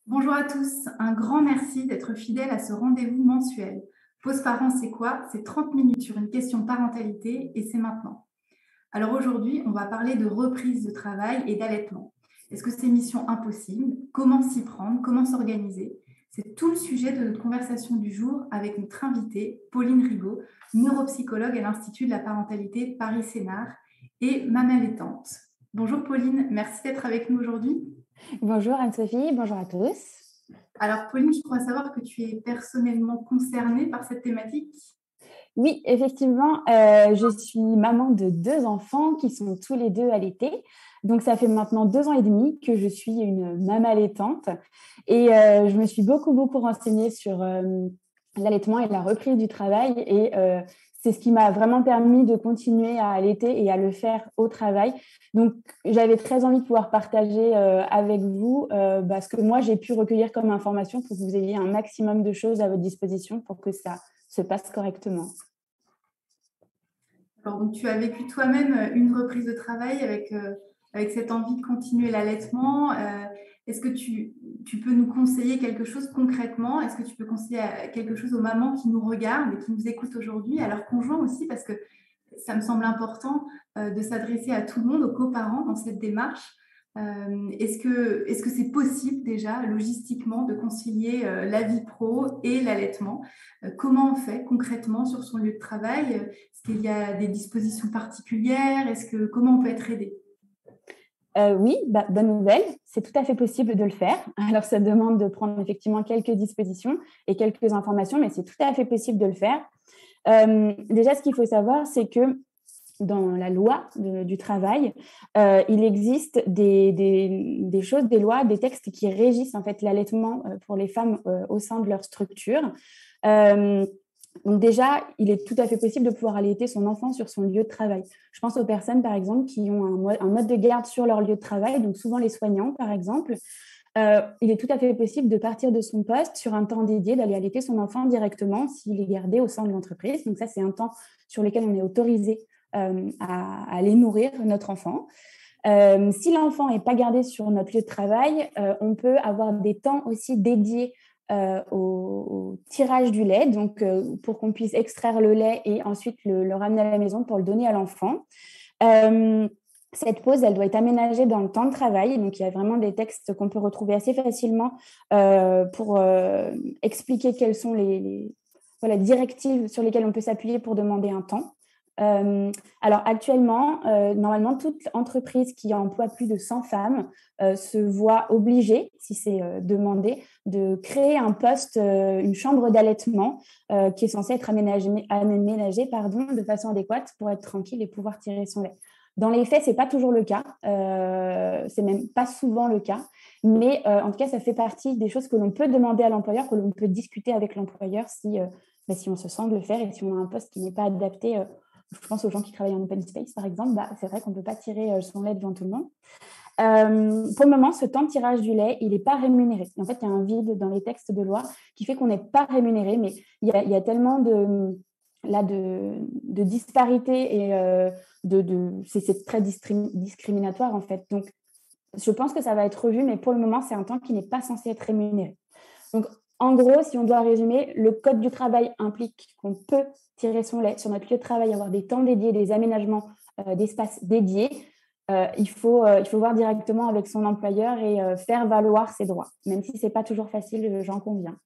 Bonjour à tous, un grand merci d'être fidèles à ce rendez-vous mensuel. Pause parents, c'est quoi? C'est 30 minutes sur une question parentalité et c'est maintenant. Alors aujourd'hui, on va parler de reprise de travail et d'allaitement. Est-ce que c'est mission impossible? Comment s'y prendre? Comment s'organiser? C'est tout le sujet de notre conversation du jour avec notre invitée, Pauline Rigaud, neuropsychologue à l'Institut de la parentalité Paris-Sénart et maman allaitante. Bonjour Pauline, merci d'être avec nous aujourd'hui. Bonjour Anne-Sophie, bonjour à tous. Alors, Pauline, je crois savoir que tu es personnellement concernée par cette thématique. Oui, effectivement, je suis maman de 2 enfants qui sont tous les deux allaités. Donc, ça fait maintenant 2 ans et demi que je suis une maman allaitante. Et je me suis beaucoup renseignée sur l'allaitement et la reprise du travail. Et c'est ce qui m'a vraiment permis de continuer à allaiter et à le faire au travail. Donc, j'avais très envie de pouvoir partager avec vous ce que moi, j'ai pu recueillir comme information pour que vous ayez un maximum de choses à votre disposition pour que ça se passe correctement. Alors, donc, tu as vécu toi-même une reprise de travail avec cette envie de continuer l'allaitement. Est-ce que tu peux nous conseiller quelque chose concrètement? Est-ce que tu peux conseiller quelque chose aux mamans qui nous regardent et qui nous écoutent aujourd'hui, à leurs conjoints aussi, parce que ça me semble important de s'adresser à tout le monde, aux coparents dans cette démarche. Est-ce que c'est possible déjà logistiquement de concilier la vie pro et l'allaitement? Comment on fait concrètement sur son lieu de travail? Est-ce qu'il y a des dispositions particulières? Comment on peut être aidé? Oui, bonne nouvelle, c'est tout à fait possible de le faire. Alors, ça demande de prendre effectivement quelques dispositions et quelques informations, mais c'est tout à fait possible de le faire. Déjà, ce qu'il faut savoir, c'est que dans la loi du travail, il existe des choses, des lois, des textes qui régissent en fait l'allaitement pour les femmes au sein de leur structure. Donc déjà, il est tout à fait possible de pouvoir allaiter son enfant sur son lieu de travail. Je pense aux personnes, par exemple, qui ont un mode de garde sur leur lieu de travail, donc souvent les soignants, par exemple. Il est tout à fait possible de partir de son poste sur un temps dédié, d'aller allaiter son enfant directement s'il est gardé au sein de l'entreprise. Donc ça, c'est un temps sur lequel on est autorisé à aller nourrir notre enfant. Si l'enfant n'est pas gardé sur notre lieu de travail, on peut avoir des temps aussi dédiés au tirage du lait, donc pour qu'on puisse extraire le lait et ensuite le ramener à la maison pour le donner à l'enfant. Cette pause, elle doit être aménagée dans le temps de travail. Donc, il y a vraiment des textes qu'on peut retrouver assez facilement pour expliquer quelles sont les directives sur lesquelles on peut s'appuyer pour demander un temps. Alors actuellement, normalement, toute entreprise qui emploie plus de 100 femmes se voit obligée, si c'est demandé, de créer un poste, une chambre d'allaitement qui est censée être aménagée de façon adéquate pour être tranquille et pouvoir tirer son lait. Dans les faits, ce n'est pas toujours le cas, c'est même pas souvent le cas, mais en tout cas, ça fait partie des choses que l'on peut demander à l'employeur, que l'on peut discuter avec l'employeur si on se sent de le faire et si on a un poste qui n'est pas adapté. Je pense aux gens qui travaillent en open space, par exemple, c'est vrai qu'on ne peut pas tirer son lait devant tout le monde. Pour le moment, ce temps de tirage du lait, il n'est pas rémunéré. En fait, il y a un vide dans les textes de loi qui fait qu'on n'est pas rémunéré, mais il y a tellement de disparités et c'est très discriminatoire, en fait. Donc, je pense que ça va être revu, mais pour le moment, c'est un temps qui n'est pas censé être rémunéré. Donc, en gros, si on doit résumer, le code du travail implique qu'on peut tirer son lait sur notre lieu de travail, avoir des temps dédiés, des aménagements d'espaces dédiés. Il faut voir directement avec son employeur et faire valoir ses droits, même si ce n'est pas toujours facile, j'en conviens.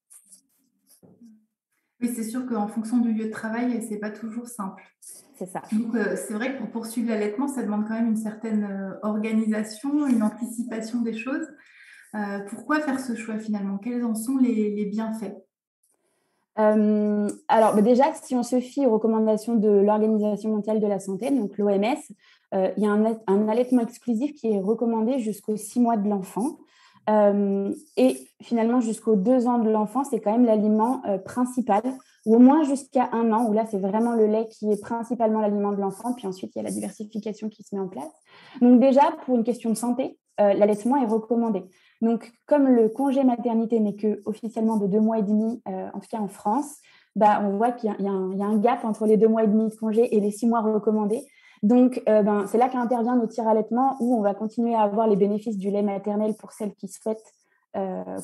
Oui, c'est sûr qu'en fonction du lieu de travail, ce n'est pas toujours simple. C'est ça. Donc, c'est vrai que pour poursuivre l'allaitement, ça demande quand même une certaine organisation, une anticipation des choses. Pourquoi faire ce choix finalement? Quels en sont les bienfaits? Alors, déjà, si on se fie aux recommandations de l'Organisation mondiale de la santé, donc l'OMS, il y a un allaitement exclusif qui est recommandé jusqu'aux 6 mois de l'enfant. Et finalement, jusqu'aux 2 ans de l'enfant, c'est quand même l'aliment principal, ou au moins jusqu'à 1 an, où là, c'est vraiment le lait qui est principalement l'aliment de l'enfant. Puis ensuite, il y a la diversification qui se met en place. Donc déjà, pour une question de santé, l'allaitement est recommandé. Donc, comme le congé maternité n'est que officiellement de 2 mois et demi, en tout cas en France, on voit qu'il y a un gap entre les 2 mois et demi de congé et les 6 mois recommandés. Donc, c'est là qu'intervient notre tir-allaitement où on va continuer à avoir les bénéfices du lait maternel pour celles qui souhaitent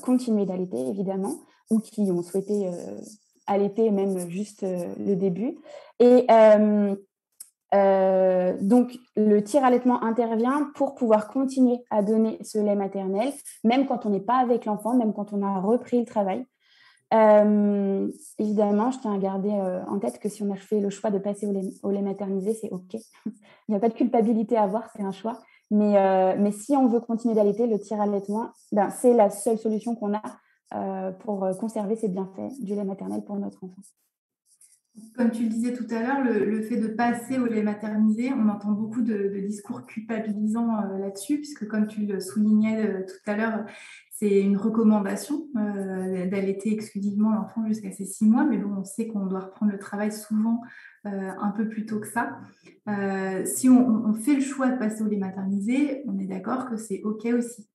continuer d'allaiter, évidemment, ou qui ont souhaité allaiter même juste le début. Et donc, le tire-allaitement intervient pour pouvoir continuer à donner ce lait maternel, même quand on n'est pas avec l'enfant, même quand on a repris le travail. Évidemment, je tiens à garder en tête que si on a fait le choix de passer au lait maternisé, c'est OK. Il n'y a pas de culpabilité à avoir, c'est un choix. Mais si on veut continuer d'allaiter, le tire-allaitement, c'est la seule solution qu'on a pour conserver ces bienfaits du lait maternel pour notre enfant. Comme tu le disais tout à l'heure, le fait de passer au lait maternisé, on entend beaucoup de discours culpabilisants là-dessus, puisque comme tu le soulignais tout à l'heure, c'est une recommandation d'allaiter exclusivement l'enfant jusqu'à ses 6 mois, mais bon, on sait qu'on doit reprendre le travail souvent un peu plus tôt que ça. Si on fait le choix de passer au lait maternisé, on est d'accord que c'est OK aussi.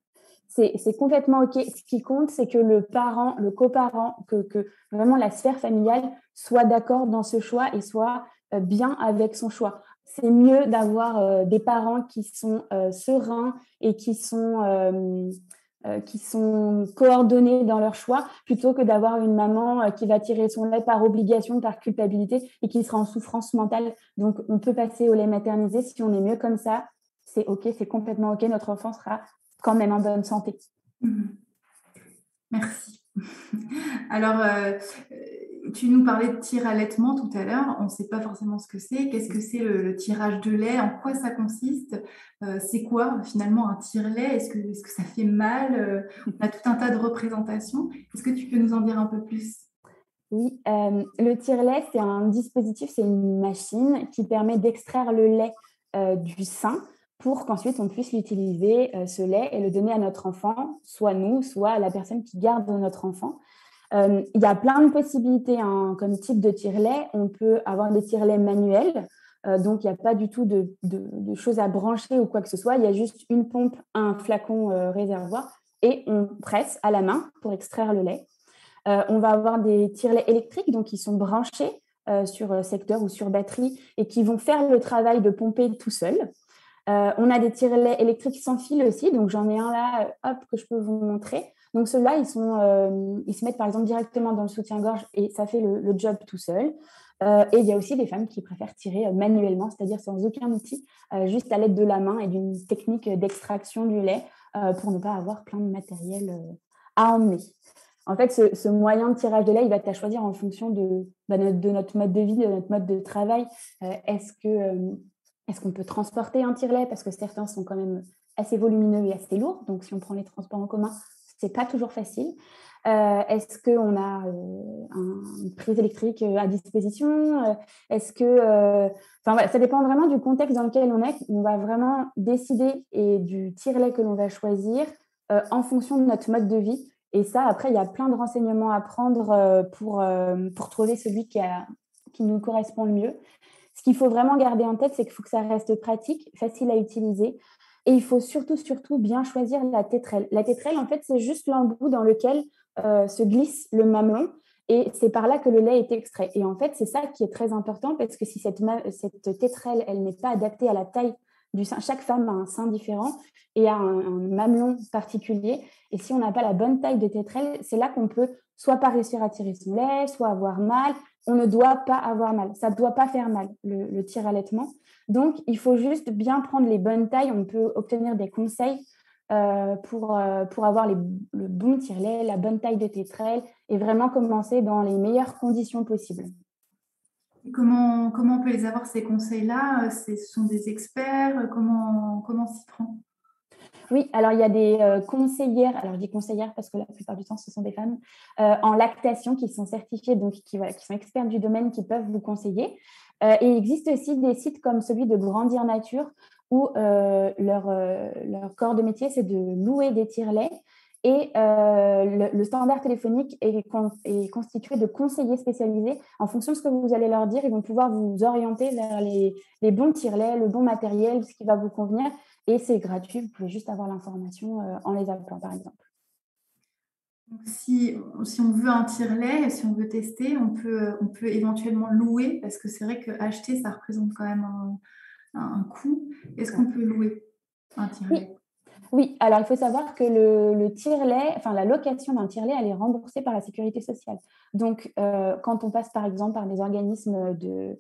C'est complètement OK. Ce qui compte, c'est que le parent, le coparent, que vraiment la sphère familiale soit d'accord dans ce choix et soit bien avec son choix. C'est mieux d'avoir des parents qui sont sereins et qui sont coordonnés dans leur choix, plutôt que d'avoir une maman qui va tirer son lait par obligation, par culpabilité et qui sera en souffrance mentale. Donc, on peut passer au lait maternisé si on est mieux comme ça. C'est OK, c'est complètement OK. Notre enfant sera quand même en bonne santé. Merci. Alors, tu nous parlais de tir-allaitement tout à l'heure. On ne sait pas forcément ce que c'est. Qu'est-ce que c'est le tirage de lait? En quoi ça consiste? C'est quoi finalement un tire-lait? Est-ce que ça fait mal? On a tout un tas de représentations. Est-ce que tu peux nous en dire un peu plus? Oui, le tire-lait, c'est un dispositif, c'est une machine qui permet d'extraire le lait du sein pour qu'ensuite on puisse l'utiliser, ce lait, et le donner à notre enfant, soit nous, soit à la personne qui garde notre enfant. Il y a plein de possibilités comme type de tire-lait. On peut avoir des tire-laits manuels, donc il n'y a pas du tout de choses à brancher ou quoi que ce soit. Il y a juste une pompe, un flacon réservoir, et on presse à la main pour extraire le lait. On va avoir des tire-laits électriques, donc qui sont branchés sur secteur ou sur batterie et qui vont faire le travail de pomper tout seul. On a des tire-laits électriques sans fil aussi, donc j'en ai un là, que je peux vous montrer. Donc ceux-là, ils se mettent par exemple directement dans le soutien-gorge et ça fait le job tout seul. Et il y a aussi des femmes qui préfèrent tirer manuellement, c'est-à-dire sans aucun outil, juste à l'aide de la main et d'une technique d'extraction du lait pour ne pas avoir plein de matériel à emmener. En fait, ce moyen de tirage de lait, il va être à choisir en fonction de notre mode de vie, de notre mode de travail. Est-ce qu'on peut transporter un tire-lait? Parce que certains sont quand même assez volumineux et assez lourds. Donc, si on prend les transports en commun, ce n'est pas toujours facile. Est-ce qu'on a une prise électrique à disposition? Voilà, ça dépend vraiment du contexte dans lequel on est. On va vraiment décider du tire-lait que l'on va choisir en fonction de notre mode de vie. Et ça, après, il y a plein de renseignements à prendre pour trouver celui qui nous correspond le mieux. Ce qu'il faut vraiment garder en tête, c'est qu'il faut que ça reste pratique, facile à utiliser. Et il faut surtout bien choisir la tétrelle. La tétrelle, en fait, c'est juste l'embout dans lequel se glisse le mamelon. Et c'est par là que le lait est extrait. Et en fait, c'est ça qui est très important parce que si cette tétrelle, elle n'est pas adaptée à la taille du sein, chaque femme a un sein différent et a un mamelon particulier. Et si on n'a pas la bonne taille de tétrelle, c'est là qu'on peut soit pas réussir à tirer son lait, soit avoir mal. On ne doit pas avoir mal. Ça ne doit pas faire mal, le tire-allaitement. Donc, il faut juste bien prendre les bonnes tailles. On peut obtenir des conseils pour avoir le bon tire-lait, la bonne taille de tétrelle et vraiment commencer dans les meilleures conditions possibles. Comment on peut les avoir, ces conseils-là? Ce sont des experts? Comment s'y prend? Oui, alors il y a des conseillères, alors je dis conseillères parce que la plupart du temps ce sont des femmes, en lactation qui sont certifiées, donc qui sont expertes du domaine, qui peuvent vous conseiller. Et il existe aussi des sites comme celui de Grandir Nature où leur corps de métier, c'est de louer des tire-laits. Et le standard téléphonique est constitué de conseillers spécialisés. En fonction de ce que vous allez leur dire, ils vont pouvoir vous orienter vers les bons tire-laits, le bon matériel, ce qui va vous convenir. Et c'est gratuit, vous pouvez juste avoir l'information en les appelant, par exemple. Donc, si on veut un tire-lait, si on veut tester, on peut éventuellement louer, parce que c'est vrai qu'acheter, ça représente quand même un coût. Est-ce qu'on peut louer un tire-lait? Oui, alors il faut savoir que le tire-lait, enfin la location d'un tire-lait, elle est remboursée par la sécurité sociale. Donc, quand on passe par exemple par des organismes de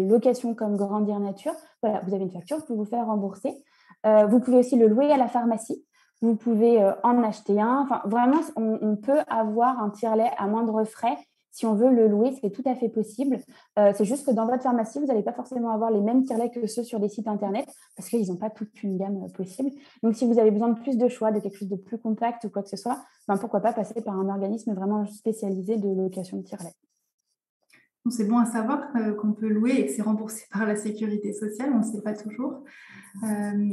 location comme Grandir Nature, voilà, vous avez une facture, vous pouvez vous faire rembourser. Vous pouvez aussi le louer à la pharmacie. Vous pouvez en acheter un. Enfin, vraiment, on peut avoir un tire-lait à moindre frais. Si on veut le louer, c'est tout à fait possible. C'est juste que dans votre pharmacie, vous n'allez pas forcément avoir les mêmes tire-laits que ceux sur des sites internet parce qu'ils n'ont pas toute une gamme possible. Donc, si vous avez besoin de plus de choix, de quelque chose de plus compact ou quoi que ce soit, ben, pourquoi pas passer par un organisme vraiment spécialisé de location de tire-lait. Donc, c'est bon à savoir qu'on peut louer et que c'est remboursé par la sécurité sociale, on ne sait pas toujours.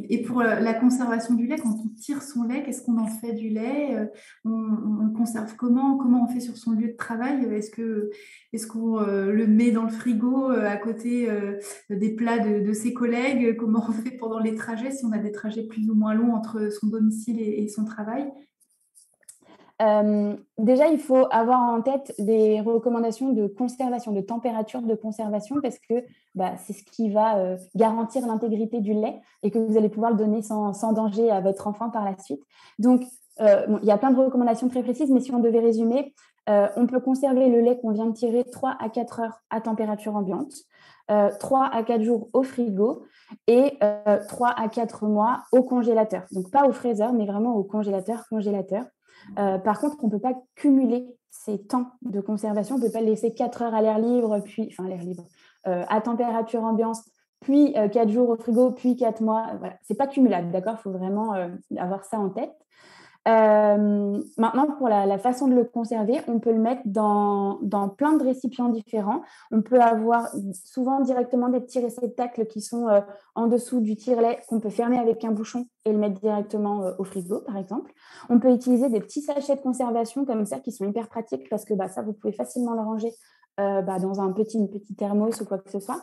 Et pour la conservation du lait, quand on tire son lait, qu'est-ce qu'on en fait du lait? On le conserve comment? Comment on fait sur son lieu de travail? Est-ce qu'on le met dans le frigo à côté des plats de ses collègues? Comment on fait pendant les trajets, si on a des trajets plus ou moins longs entre son domicile et son travail? Déjà, il faut avoir en tête des recommandations de conservation, de température de conservation, parce que c'est ce qui va garantir l'intégrité du lait et que vous allez pouvoir le donner sans danger à votre enfant par la suite. Donc, il y a plein de recommandations très précises, mais si on devait résumer, on peut conserver le lait qu'on vient de tirer 3 à 4 heures à température ambiante, 3 à 4 jours au frigo et 3 à 4 mois au congélateur. Donc, pas au freezer, mais vraiment au congélateur. Par contre, on ne peut pas cumuler ces temps de conservation. On ne peut pas le laisser 4 heures à l'air libre, à température ambiante, puis 4 jours au frigo, puis 4 mois. Voilà. Ce n'est pas cumulable, d'accord? Il faut vraiment avoir ça en tête. Maintenant, pour la façon de le conserver, on peut le mettre dans plein de récipients différents. On peut avoir souvent directement des petits réceptacles qui sont en dessous du tire-lait qu'on peut fermer avec un bouchon et le mettre directement au frigo, par exemple. On peut utiliser des petits sachets de conservation comme ça qui sont hyper pratiques parce que ça, vous pouvez facilement le ranger dans une petite thermos ou quoi que ce soit.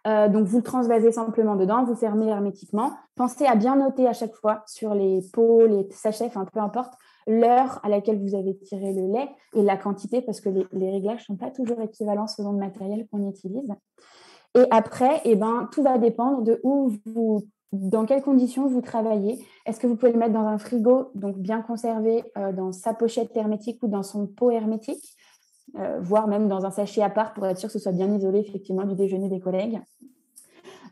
Donc, vous le transvasez simplement dedans, vous fermez hermétiquement. Pensez à bien noter à chaque fois sur les pots, les sachets, enfin peu importe, l'heure à laquelle vous avez tiré le lait et la quantité parce que les réglages ne sont pas toujours équivalents selon le matériel qu'on utilise. Et après, tout va dépendre de dans quelles conditions vous travaillez. Est-ce que vous pouvez le mettre dans un frigo, donc bien conservé dans sa pochette hermétique ou dans son pot hermétique, voire même dans un sachet à part pour être sûr que ce soit bien isolé effectivement du déjeuner des collègues.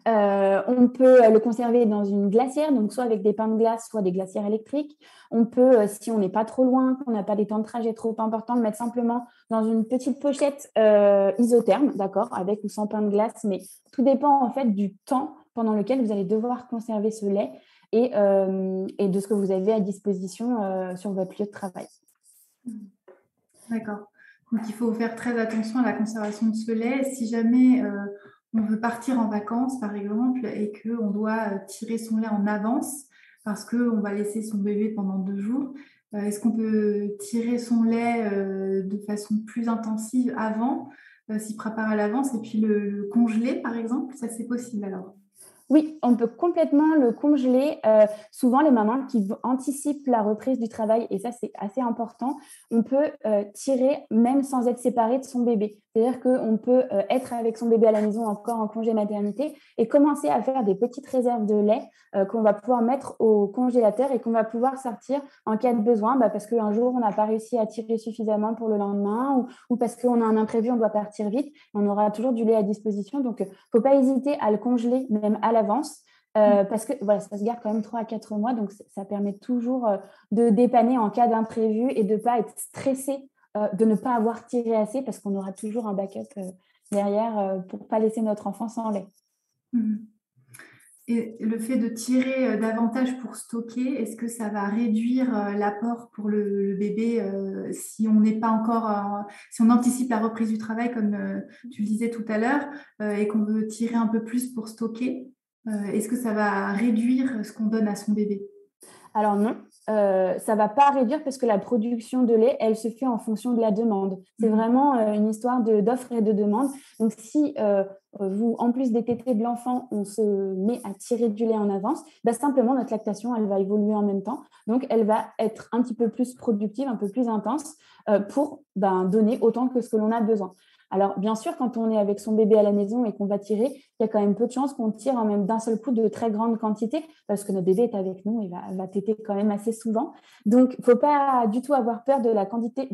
On peut le conserver dans une glacière, donc soit avec des pains de glace, soit des glacières électriques. On peut, si on n'est pas trop loin, qu'on n'a pas des temps de trajet trop importants, le mettre simplement dans une petite pochette isotherme, d'accord, avec ou sans pain de glace, mais tout dépend en fait du temps pendant lequel vous allez devoir conserver ce lait et de ce que vous avez à disposition sur votre lieu de travail. D'accord. Donc, il faut faire très attention à la conservation de ce lait. Si jamais on veut partir en vacances, par exemple, et qu'on doit tirer son lait en avance parce qu'on va laisser son bébé pendant 2 jours, est-ce qu'on peut tirer son lait de façon plus intensive avant, s'y préparer à l'avance, et puis le congeler, par exemple? Ça, c'est possible alors? Oui, on peut complètement le congeler. Souvent, les mamans qui anticipent la reprise du travail, et ça, c'est assez important, on peut tirer même sans être séparé de son bébé. C'est-à-dire qu'on peut être avec son bébé à la maison encore en congé maternité et commencer à faire des petites réserves de lait qu'on va pouvoir mettre au congélateur et qu'on va pouvoir sortir en cas de besoin parce qu'un jour, on n'a pas réussi à tirer suffisamment pour le lendemain ou parce qu'on a un imprévu, on doit partir vite. On aura toujours du lait à disposition. Donc, il ne faut pas hésiter à le congeler même à l'avance. Parce que ça se garde quand même 3 à 4 mois, donc ça permet toujours de dépanner en cas d'imprévu et de ne pas être stressé de ne pas avoir tiré assez parce qu'on aura toujours un backup derrière pour ne pas laisser notre enfant sans lait. Et le fait de tirer davantage pour stocker, est-ce que ça va réduire l'apport pour le bébé si on n'est pas encore, si on anticipe la reprise du travail comme tu le disais tout à l'heure et qu'on veut tirer un peu plus pour stocker, est-ce que ça va réduire ce qu'on donne à son bébé? Alors non, ça ne va pas réduire parce que la production de lait, elle se fait en fonction de la demande. C'est vraiment une histoire d'offre et de demande. Donc, si vous, en plus des tétés de l'enfant, on se met à tirer du lait en avance, simplement notre lactation, elle va évoluer en même temps. Donc, elle va être un petit peu plus productive, un peu plus intense pour donner autant que ce que l'on a besoin. Alors, bien sûr, quand on est avec son bébé à la maison et qu'on va tirer, il y a quand même peu de chances qu'on tire en même d'un seul coup de très grandes quantités parce que notre bébé est avec nous et va téter quand même assez souvent. Donc, il ne faut pas du tout avoir peur de la quantité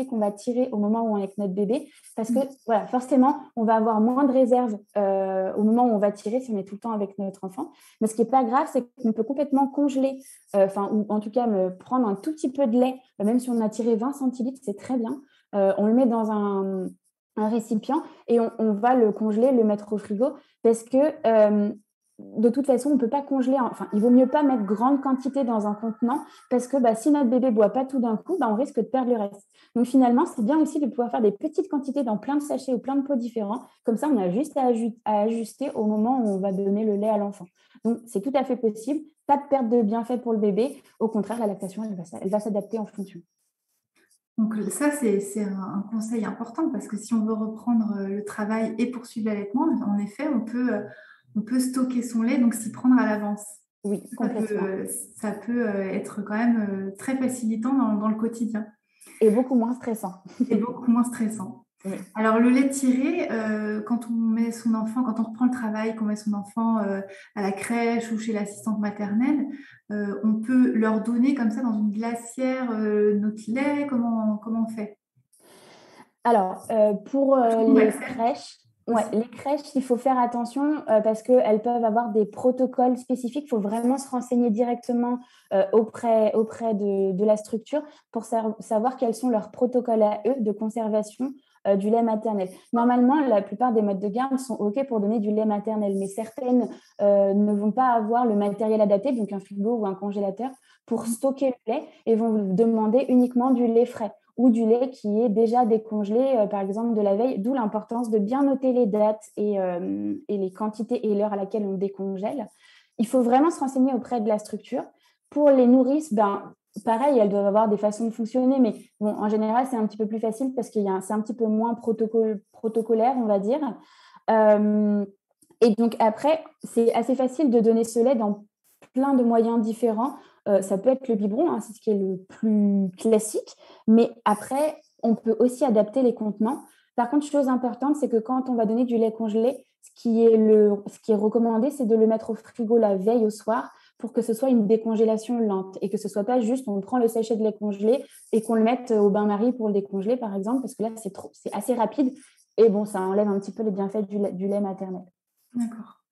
qu'on va tirer au moment où on est avec notre bébé parce que, voilà, forcément, on va avoir moins de réserve au moment où on va tirer si on est tout le temps avec notre enfant. Mais ce qui n'est pas grave, c'est qu'on peut complètement congeler, ou en tout cas prendre un tout petit peu de lait, même si on a tiré 20 centilitres, c'est très bien. On le met dans un récipient et on va le congeler, le mettre au frigo parce que de toute façon, on ne peut pas congeler. Enfin, il vaut mieux pas mettre grande quantité dans un contenant parce que si notre bébé ne boit pas tout d'un coup, on risque de perdre le reste. Donc finalement, c'est bien aussi de pouvoir faire des petites quantités dans plein de sachets ou plein de pots différents. Comme ça, on a juste à ajuster au moment où on va donner le lait à l'enfant. Donc, c'est tout à fait possible. Pas de perte de bienfait pour le bébé. Au contraire, la lactation, elle va s'adapter en fonction. Donc ça, c'est un conseil important parce que si on veut reprendre le travail et poursuivre l'allaitement, en effet, on peut stocker son lait, donc s'y prendre à l'avance. Oui, complètement. Ça peut être quand même très facilitant dans le quotidien. Et beaucoup moins stressant. Et beaucoup moins stressant. Oui. Alors, le lait tiré, quand on met son enfant, quand on reprend le travail, qu'on met son enfant à la crèche ou chez l'assistante maternelle, on peut leur donner comme ça dans une glacière notre lait. Comment on fait? Alors, pour les crèches, les crèches, il faut faire attention parce qu'elles peuvent avoir des protocoles spécifiques. Il faut vraiment se renseigner directement auprès de la structure pour savoir quels sont leurs protocoles à eux de conservation du lait maternel. Normalement, la plupart des modes de garde sont OK pour donner du lait maternel, mais certaines ne vont pas avoir le matériel adapté, donc un frigo ou un congélateur, pour stocker le lait et vont vous demander uniquement du lait frais ou du lait qui est déjà décongelé, par exemple, de la veille, d'où l'importance de bien noter les dates et les quantités et l'heure à laquelle on décongèle. Il faut vraiment se renseigner auprès de la structure. Pour les nourrices, pareil, elles doivent avoir des façons de fonctionner, mais bon, en général, c'est un petit peu plus facile parce que c'est un petit peu moins protocolaire, on va dire. Et donc après, c'est assez facile de donner ce lait dans plein de moyens différents. Ça peut être le biberon, hein, c'est ce qui est le plus classique, mais après, on peut aussi adapter les contenants. Par contre, chose importante, c'est que quand on va donner du lait congelé, ce qui est recommandé, c'est de le mettre au frigo la veille au soir pour que ce soit une décongélation lente et que ce ne soit pas juste on prend le sachet de lait congelé et qu'on le mette au bain-marie pour le décongeler, par exemple, parce que là, c'est assez rapide et bon, ça enlève un petit peu les bienfaits du lait maternel. D'accord.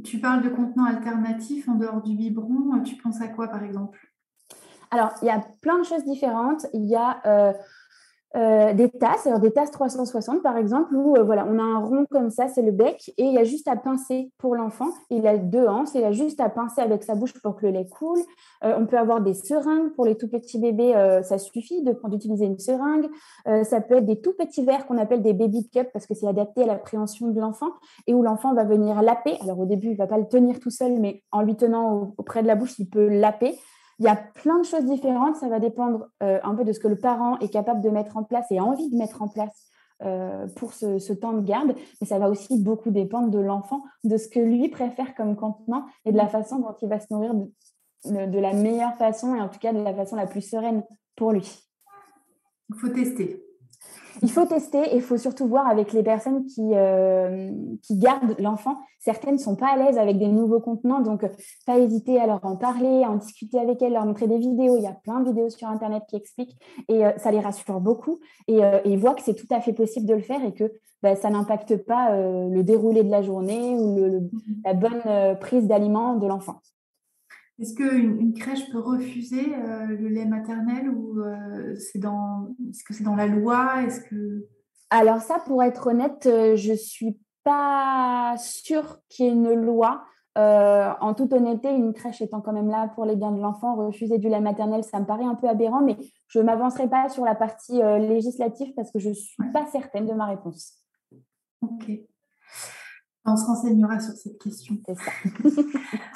Tu parles de contenants alternatifs en dehors du biberon. Tu penses à quoi, par exemple? Alors, il y a plein de choses différentes. Il y a des tasses, alors des tasses 360 par exemple, où voilà, on a un rond comme ça, c'est le bec, et il y a juste à pincer pour l'enfant. Il a 2 anses, il a juste à pincer avec sa bouche pour que le lait coule. On peut avoir des seringues pour les tout petits bébés, ça suffit d'utiliser une seringue. Ça peut être des tout petits verres qu'on appelle des baby cups parce que c'est adapté à l'appréhension de l'enfant et où l'enfant va venir laper. Alors au début, il ne va pas le tenir tout seul, mais en lui tenant auprès de la bouche, il peut laper. Il y a plein de choses différentes. Ça va dépendre un peu de ce que le parent est capable de mettre en place et a envie de mettre en place pour ce temps de garde. Mais ça va aussi beaucoup dépendre de l'enfant, de ce que lui préfère comme contenant et de la façon dont il va se nourrir de la meilleure façon et en tout cas de la façon la plus sereine pour lui. Il faut tester. Il faut tester et il faut surtout voir avec les personnes qui gardent l'enfant. Certaines ne sont pas à l'aise avec des nouveaux contenants, donc pas hésiter à leur en parler, à en discuter avec elles, leur montrer des vidéos. Il y a plein de vidéos sur Internet qui expliquent et ça les rassure beaucoup. Et ils voient que c'est tout à fait possible de le faire et que ça n'impacte pas le déroulé de la journée ou la bonne prise d'aliments de l'enfant. Est-ce qu'une crèche peut refuser le lait maternel ou est-ce que c'est dans la loi? Alors ça, pour être honnête, je ne suis pas sûre qu'il y ait une loi. En toute honnêteté, une crèche étant quand même là pour les biens de l'enfant, refuser du lait maternel, ça me paraît un peu aberrant, mais je ne m'avancerai pas sur la partie législative parce que je ne suis pas certaine de ma réponse. Ok. On se renseignera sur cette question. C'est ça.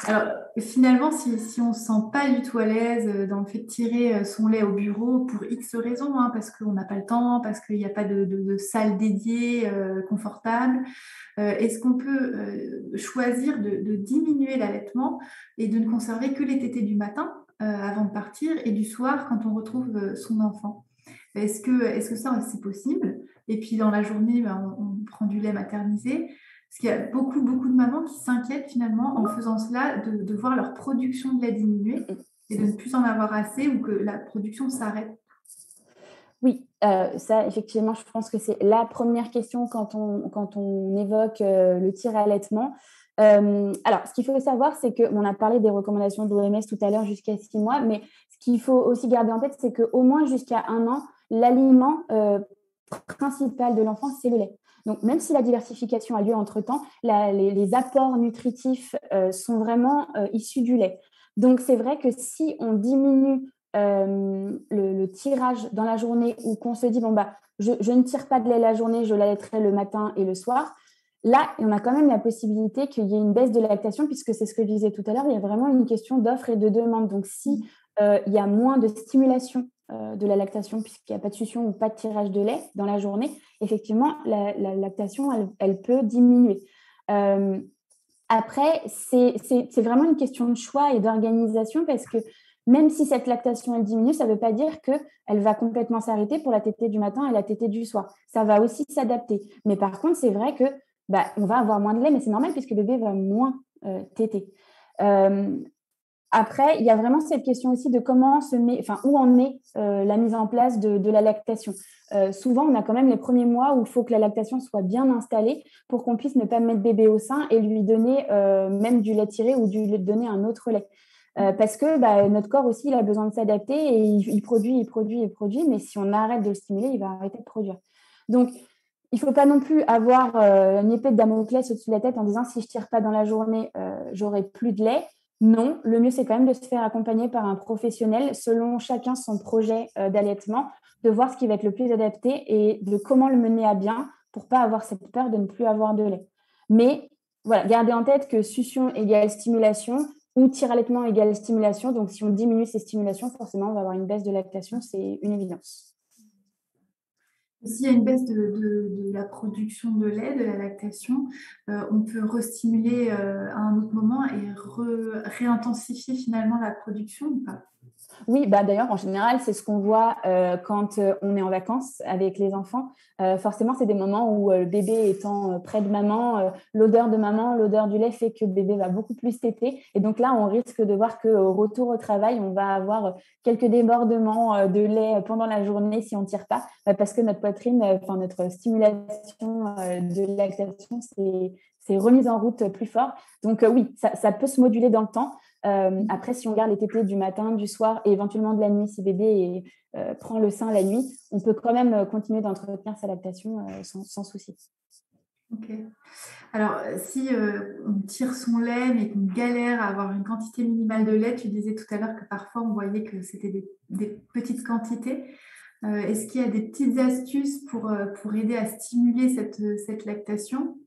Alors, finalement, si on ne se sent pas du tout à l'aise dans le fait de tirer son lait au bureau pour X raisons, hein, parce qu'on n'a pas le temps, parce qu'il n'y a pas de salle dédiée confortable, est-ce qu'on peut choisir de diminuer l'allaitement et de ne conserver que les tétées du matin avant de partir et du soir quand on retrouve son enfant? Est-ce que ça, c'est possible? Et puis dans la journée, on prend du lait maternisé. Parce qu'il y a beaucoup, beaucoup de mamans qui s'inquiètent finalement en faisant cela de voir leur production de lait diminuer et de ne plus en avoir assez ou que la production s'arrête. Oui, ça, effectivement, je pense que c'est la première question quand on évoque le tir-allaitement. Alors, ce qu'il faut savoir, c'est qu'on a parlé des recommandations de l'OMS tout à l'heure jusqu'à 6 mois, mais ce qu'il faut aussi garder en tête, c'est qu'au moins jusqu'à 1 an, l'aliment principal de l'enfant, c'est le lait. Donc, même si la diversification a lieu entre-temps, les apports nutritifs sont vraiment issus du lait. Donc, c'est vrai que si on diminue le tirage dans la journée ou qu'on se dit, bon, bah, je ne tire pas de lait la journée, je l'allaiterai le matin et le soir, là, on a quand même la possibilité qu'il y ait une baisse de lactation, puisque c'est ce que je disais tout à l'heure, il y a vraiment une question d'offre et de demande. Donc, si il y a moins de stimulation de la lactation, puisqu'il n'y a pas de succion ou pas de tirage de lait dans la journée, effectivement, la lactation, elle peut diminuer. Après, c'est vraiment une question de choix et d'organisation, parce que même si cette lactation elle diminue, ça ne veut pas dire qu'elle va complètement s'arrêter pour la tétée du matin et la tétée du soir. Ça va aussi s'adapter. Mais par contre, c'est vrai que on va avoir moins de lait, mais c'est normal puisque le bébé va moins téter. Après, il y a vraiment cette question aussi de où en est la mise en place de la lactation. Souvent, on a quand même les premiers mois où il faut que la lactation soit bien installée pour qu'on puisse ne pas mettre bébé au sein et lui donner même du lait tiré ou lui donner un autre lait. Parce que notre corps aussi, il a besoin de s'adapter et il produit, mais si on arrête de le stimuler, il va arrêter de produire. Donc, il ne faut pas non plus avoir une épée de Damoclès au-dessus de la tête en disant si je ne tire pas dans la journée, j'aurai plus de lait. Non, le mieux, c'est quand même de se faire accompagner par un professionnel selon chacun son projet d'allaitement, de voir ce qui va être le plus adapté et de comment le mener à bien pour ne pas avoir cette peur de ne plus avoir de lait. Mais voilà, gardez en tête que succion égale stimulation ou tir-allaitement égale stimulation. Donc, si on diminue ces stimulations, forcément, on va avoir une baisse de lactation, c'est une évidence. S'il y a une baisse de la production de lait, de la lactation, on peut restimuler à un autre moment et réintensifier finalement la production ou pas? Oui, d'ailleurs, en général, c'est ce qu'on voit quand on est en vacances avec les enfants. Forcément, c'est des moments où le bébé étant près de maman, l'odeur de maman, l'odeur du lait fait que le bébé va beaucoup plus téter. Et donc là, on risque de voir qu'au retour au travail, on va avoir quelques débordements de lait pendant la journée si on ne tire pas, parce que notre poitrine, notre stimulation de lactation, c'est remise en route plus fort. Donc oui, ça peut se moduler dans le temps. Après, si on garde les tétées du matin, du soir et éventuellement de la nuit, si bébé prend le sein la nuit, on peut quand même continuer d'entretenir sa lactation sans souci. Ok. Alors, si on tire son lait mais qu'on galère à avoir une quantité minimale de lait, tu disais tout à l'heure que parfois on voyait que c'était des petites quantités. Est-ce qu'il y a des petites astuces pour aider à stimuler cette lactation?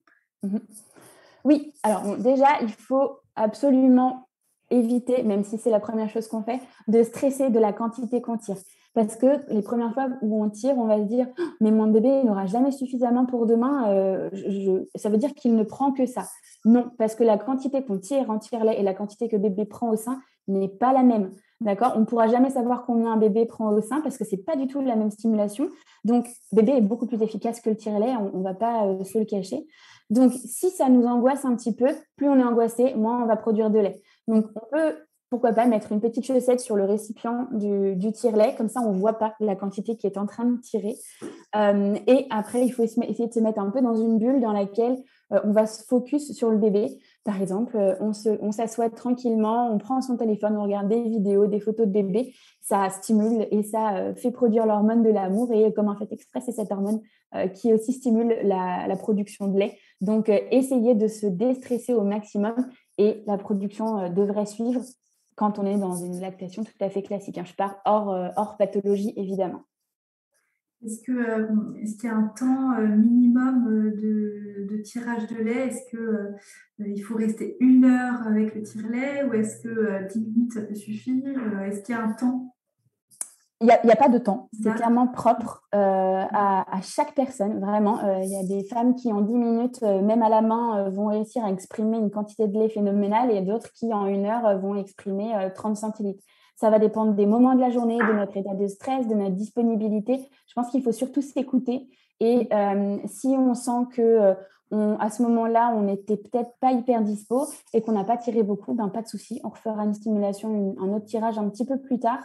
Oui, alors déjà, il faut absolument éviter, même si c'est la première chose qu'on fait, de stresser de la quantité qu'on tire. Parce que les premières fois où on tire, on va se dire « mais mon bébé n'aura jamais suffisamment pour demain, ça veut dire qu'il ne prend que ça ». Non, parce que la quantité qu'on tire en tire-lait et la quantité que bébé prend au sein n'est pas la même. D'accord ? On ne pourra jamais savoir combien un bébé prend au sein parce que ce n'est pas du tout la même stimulation. Donc, bébé est beaucoup plus efficace que le tire-lait, on ne va pas se le cacher. Donc, si ça nous angoisse un petit peu, plus on est angoissé, moins on va produire de lait. Donc, on peut, pourquoi pas, mettre une petite chaussette sur le récipient du tire-lait. Comme ça, on ne voit pas la quantité qui est en train de tirer. Et après, il faut essayer de se mettre un peu dans une bulle dans laquelle on va se focus sur le bébé. Par exemple, on s'assoit tranquillement, on prend son téléphone, on regarde des vidéos, des photos de bébé. Ça stimule et ça fait produire l'hormone de l'amour. Et comme un fait exprès, c'est cette hormone qui aussi stimule la production de lait. Donc, essayez de se déstresser au maximum et la production devrait suivre quand on est dans une lactation tout à fait classique. Je pars hors pathologie, évidemment. Est-ce qu'il y a un temps minimum de tirage de lait? Est-ce qu'il faut rester 1 heure avec le tire-lait ou est-ce que 10 minutes, ça peut suffire? Est-ce qu'il y a un temps? Il n'y a pas de temps. C'est clairement propre à chaque personne, vraiment. Il y a des femmes qui, en 10 minutes, même à la main, vont réussir à exprimer une quantité de lait phénoménale et d'autres qui, en 1 heure, vont exprimer 30 centilitres. Ça va dépendre des moments de la journée, de notre état de stress, de notre disponibilité. Je pense qu'il faut surtout s'écouter. Et si on sent que à ce moment-là, on n'était peut-être pas hyper dispo et qu'on n'a pas tiré beaucoup, ben, pas de souci. On refera une stimulation, un autre tirage un petit peu plus tard.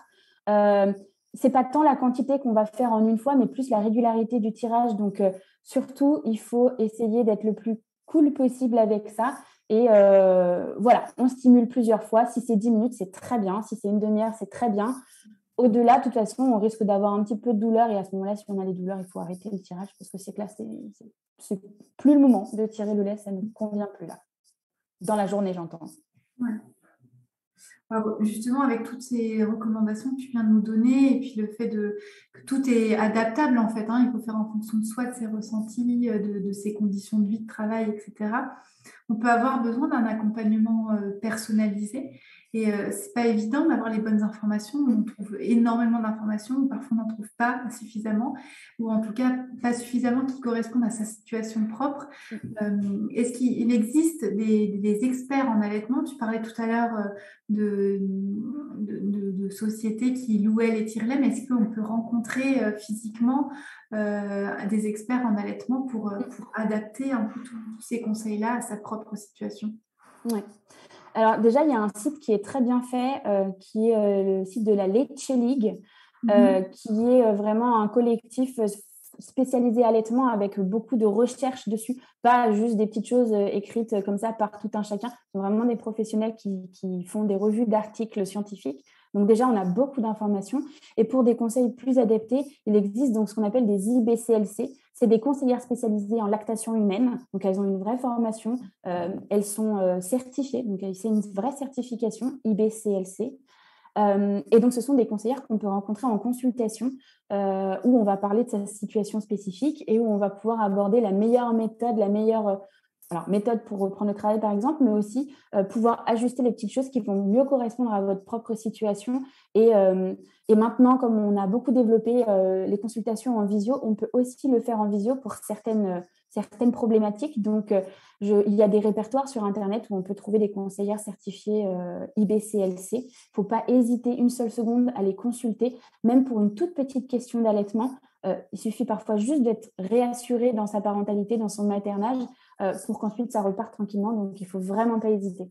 C'est pas tant la quantité qu'on va faire en une fois, mais plus la régularité du tirage. Donc, surtout, il faut essayer d'être le plus cool possible avec ça. Et voilà, on stimule plusieurs fois. Si c'est 10 minutes, c'est très bien. Si c'est une demi-heure, c'est très bien. Au-delà, de toute façon, on risque d'avoir un petit peu de douleur. Et à ce moment-là, si on a des douleurs, il faut arrêter le tirage parce que c'est que là, c'est plus le moment de tirer le lait. Ça ne convient plus là. Dans la journée, j'entends. Ouais. Alors, justement, avec toutes ces recommandations que tu viens de nous donner, et puis le fait que tout est adaptable, en fait, hein, il faut faire en fonction de soi, de ses ressentis, de ses conditions de vie, de travail, etc. On peut avoir besoin d'un accompagnement personnalisé. Et c'est pas évident d'avoir les bonnes informations. On trouve énormément d'informations, parfois on n'en trouve pas suffisamment, ou en tout cas pas suffisamment qui correspondent à sa situation propre. Est-ce qu'il existe des experts en allaitement? Tu parlais tout à l'heure de sociétés qui louaient les tire-laits, mais est-ce qu'on peut rencontrer physiquement des experts en allaitement pour adapter un peu tous ces conseils-là à sa propre situation? Ouais. Alors déjà, il y a un site qui est très bien fait, qui est le site de la Leche League, qui est vraiment un collectif spécialisé allaitement avec beaucoup de recherches dessus, pas juste des petites choses écrites comme ça par tout un chacun. C'est vraiment des professionnels qui font des revues d'articles scientifiques. Donc déjà, on a beaucoup d'informations. Et pour des conseils plus adaptés, il existe donc ce qu'on appelle des IBCLC. C'est des conseillères spécialisées en lactation humaine. Donc elles ont une vraie formation. Elles sont certifiées. Donc c'est une vraie certification IBCLC. Et donc, ce sont des conseillères qu'on peut rencontrer en consultation où on va parler de sa situation spécifique et où on va pouvoir aborder la meilleure méthode, méthode pour reprendre le travail par exemple, mais aussi pouvoir ajuster les petites choses qui vont mieux correspondre à votre propre situation. Et maintenant, comme on a beaucoup développé les consultations en visio, on peut aussi le faire en visio pour certaines problématiques. Donc, il y a des répertoires sur Internet où on peut trouver des conseillères certifiées IBCLC. Il ne faut pas hésiter une seule seconde à les consulter, même pour une toute petite question d'allaitement. Il suffit parfois juste d'être réassuré dans sa parentalité, dans son maternage, pour qu'ensuite ça reparte tranquillement. Donc, il ne faut vraiment pas hésiter.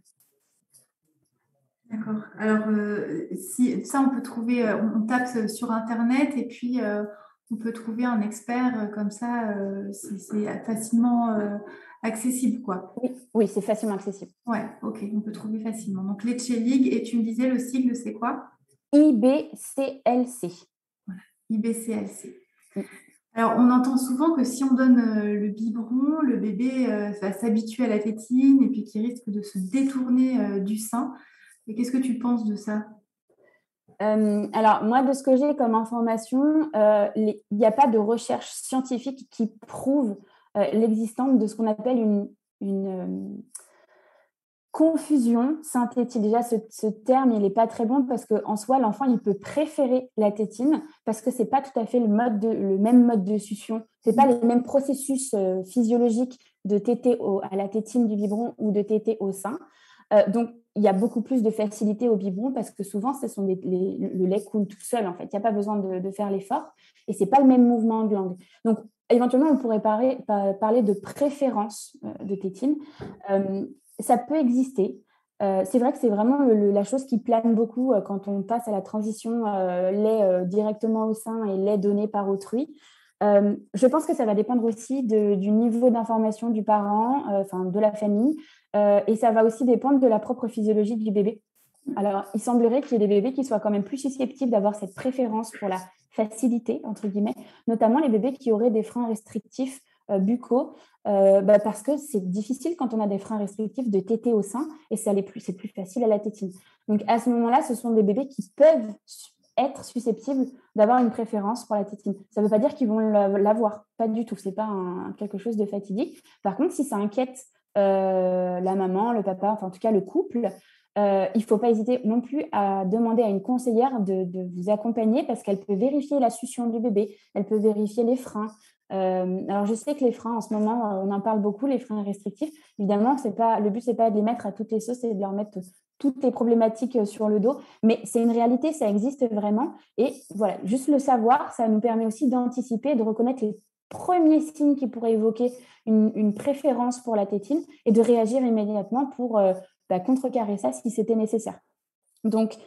D'accord. Alors, si, ça, on peut trouver, on tape sur Internet et puis on peut trouver un expert comme ça, c'est facilement accessible, quoi. Oui, c'est facilement accessible. Ouais, ok, on peut trouver facilement. Donc, Leche League, et tu me disais le sigle, c'est quoi? IBCLC. Voilà, IBCLC. Alors, on entend souvent que si on donne le biberon, le bébé va s'habituer à la tétine et puis qu'il risque de se détourner du sein. Et qu'est-ce que tu penses de ça? Alors, moi, de ce que j'ai comme information, il n'y a pas de recherche scientifique qui prouve l'existence de ce qu'on appelle une confusion synthétique. Déjà, ce terme, il n'est pas très bon parce qu'en soi, l'enfant, il peut préférer la tétine parce que ce n'est pas tout à fait le même mode de succion. Ce n'est pas les mêmes processus physiologiques de téter à la tétine du biberon ou de téter au sein. Donc, il y a beaucoup plus de facilité au biberon parce que souvent, le lait coule tout seul, en fait. Il n'y a pas besoin de faire l'effort et ce n'est pas le même mouvement de langue. Donc, éventuellement, on pourrait parler de préférence de tétine. Ça peut exister. C'est vrai que c'est vraiment la chose qui plane beaucoup quand on passe à la transition lait directement au sein et lait donné par autrui. Je pense que ça va dépendre aussi du niveau d'information du parent, de la famille, et ça va aussi dépendre de la propre physiologie du bébé. Alors, il semblerait qu'il y ait des bébés qui soient quand même plus susceptibles d'avoir cette préférence pour la facilité, entre guillemets, notamment les bébés qui auraient des freins restrictifs buccaux, parce que c'est difficile quand on a des freins restrictifs de téter au sein et c'est plus facile à la tétine. Donc, à ce moment-là, ce sont des bébés qui peuvent être susceptibles d'avoir une préférence pour la tétine. Ça ne veut pas dire qu'ils vont l'avoir, pas du tout. Ce n'est pas quelque chose de fatidique. Par contre, si ça inquiète la maman, le papa, enfin en tout cas le couple, il ne faut pas hésiter non plus à demander à une conseillère de vous accompagner parce qu'elle peut vérifier la succion du bébé, elle peut vérifier les freins. Alors, je sais que les freins, en ce moment, on en parle beaucoup, les freins restrictifs. Évidemment, le but, ce n'est pas de les mettre à toutes les sauces et de leur mettre toutes les problématiques sur le dos, mais c'est une réalité, ça existe vraiment. Et voilà, juste le savoir, ça nous permet aussi d'anticiper, de reconnaître les premiers signes qui pourraient évoquer une préférence pour la tétine et de réagir immédiatement pour contrecarrer ça si c'était nécessaire. Donc,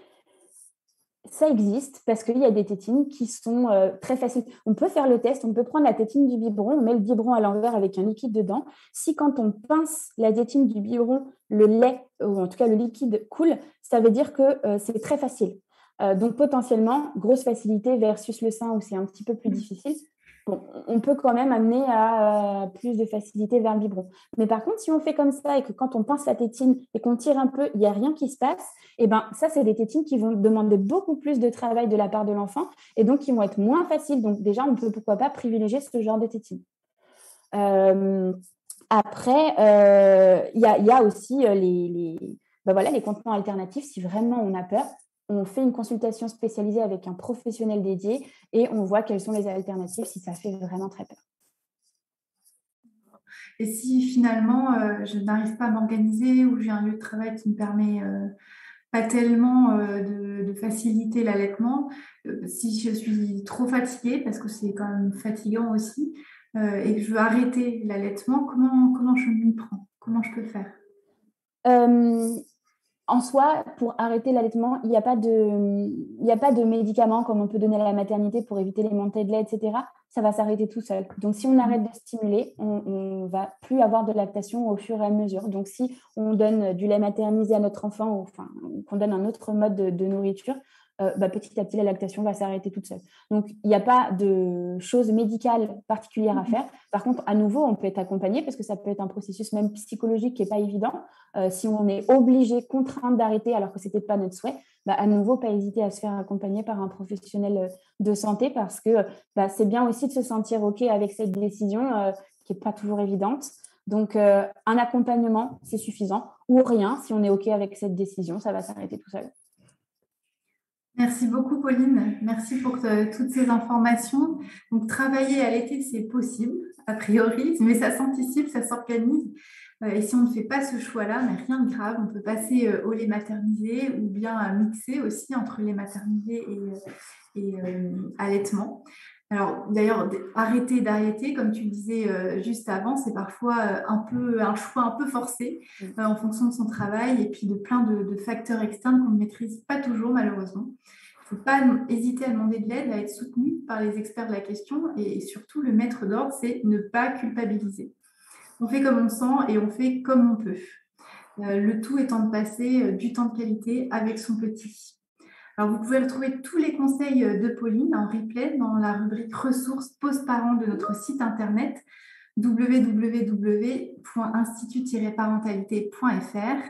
ça existe parce qu'il y a des tétines qui sont très faciles. On peut faire le test, on peut prendre la tétine du biberon, on met le biberon à l'envers avec un liquide dedans. Si quand on pince la tétine du biberon, le lait, ou en tout cas le liquide coule, ça veut dire que c'est très facile. Donc potentiellement, grosse facilité versus le sein où c'est un petit peu plus difficile. Bon, on peut quand même amener à plus de facilité vers le biberon. Mais par contre, si on fait comme ça et que quand on pince la tétine et qu'on tire un peu, il n'y a rien qui se passe, et ben ça, c'est des tétines qui vont demander beaucoup plus de travail de la part de l'enfant et donc qui vont être moins faciles. Donc déjà, on peut pourquoi pas privilégier ce genre de tétines. Après, il y a aussi les contenants alternatifs. Si vraiment on a peur, on fait une consultation spécialisée avec un professionnel dédié et on voit quelles sont les alternatives si ça fait vraiment très peur. Et si finalement, je n'arrive pas à m'organiser ou j'ai un lieu de travail qui ne me permet pas tellement de faciliter l'allaitement, si je suis trop fatiguée, parce que c'est quand même fatigant aussi, et que je veux arrêter l'allaitement, comment je m'y prends? Comment je peux faire? En soi, pour arrêter l'allaitement, il n'y a pas de médicaments comme on peut donner à la maternité pour éviter les montées de lait, etc. Ça va s'arrêter tout seul. Donc, si on arrête de stimuler, on ne va plus avoir de lactation au fur et à mesure. Donc, si on donne du lait maternisé à notre enfant ou qu'on donne un autre mode de nourriture, petit à petit, la lactation va s'arrêter toute seule. Donc, il n'y a pas de choses médicales particulières à faire. Par contre, à nouveau, on peut être accompagné parce que ça peut être un processus même psychologique qui n'est pas évident. Si on est obligé, contraint d'arrêter alors que ce n'était pas notre souhait, à nouveau, pas hésiter à se faire accompagner par un professionnel de santé parce que c'est bien aussi de se sentir OK avec cette décision qui n'est pas toujours évidente. Donc, un accompagnement, c'est suffisant ou rien. Si on est OK avec cette décision, ça va s'arrêter tout seul. Merci beaucoup, Pauline. Merci pour toutes ces informations. Donc, travailler à l'été, c'est possible, a priori, mais ça s'anticipe, ça s'organise. Et si on ne fait pas ce choix-là, mais rien de grave, on peut passer au lait maternisé ou bien mixer aussi entre lait maternisé et allaitement. Alors, d'ailleurs, arrêter d'arrêter, comme tu le disais juste avant, c'est parfois un choix un peu forcé en fonction de son travail et puis de plein de facteurs externes qu'on ne maîtrise pas toujours, malheureusement. Il ne faut pas hésiter à demander de l'aide, à être soutenu par les experts de la question et surtout, le maître d'ordre, c'est ne pas culpabiliser. On fait comme on sent et on fait comme on peut. Le tout étant de passer du temps de qualité avec son petit. Alors, vous pouvez retrouver tous les conseils de Pauline en replay dans la rubrique ressources post-parents de notre site internet www.institut-parentalité.fr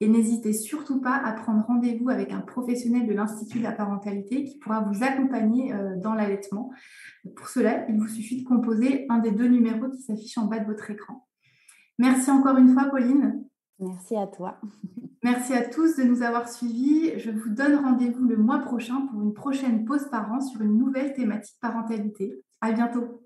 et n'hésitez surtout pas à prendre rendez-vous avec un professionnel de l'Institut de la parentalité qui pourra vous accompagner dans l'allaitement. Pour cela, il vous suffit de composer un des 2 numéros qui s'affichent en bas de votre écran. Merci encore une fois, Pauline. Merci à toi. Merci à tous de nous avoir suivis. Je vous donne rendez-vous le mois prochain pour une prochaine pause parents sur une nouvelle thématique parentalité. À bientôt.